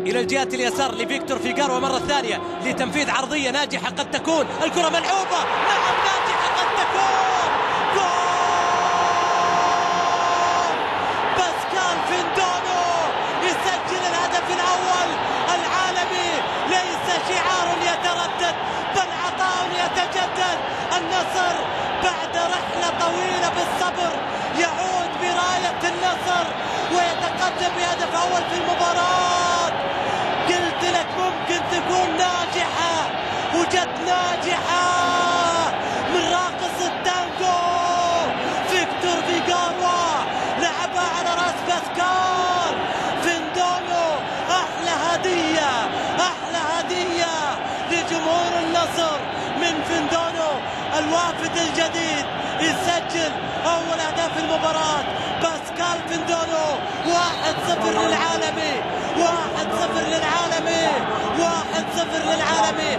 إلى الجهة اليسار لفيكتور فيغاروا مرة ثانية لتنفيذ عرضية ناجحة قد تكون. الكرة ملعوبة، نعم ناجحة قد تكون. جول! باسكال فيندونو يسجل الهدف الأول العالمي. ليس شعار يتردد بل عطاء يتجدد. النصر بعد رحلة طويلة بالصبر يعود براية النصر ويتقدم بهدف أول في المباراة. قلت لك ممكن تكون ناجحة وجت ناجحة من راقص التانجو فيكتور فيغاروا، لعبها على راس باسكال فيندونو. أحلى هدية، أحلى هدية لجمهور النصر من فيندونو الوافد الجديد. يسجل أول أهداف المباراة باسكال فيندونو. 1-0 للعالمي، 1-0 للعالمي، 1-0 للعالمي.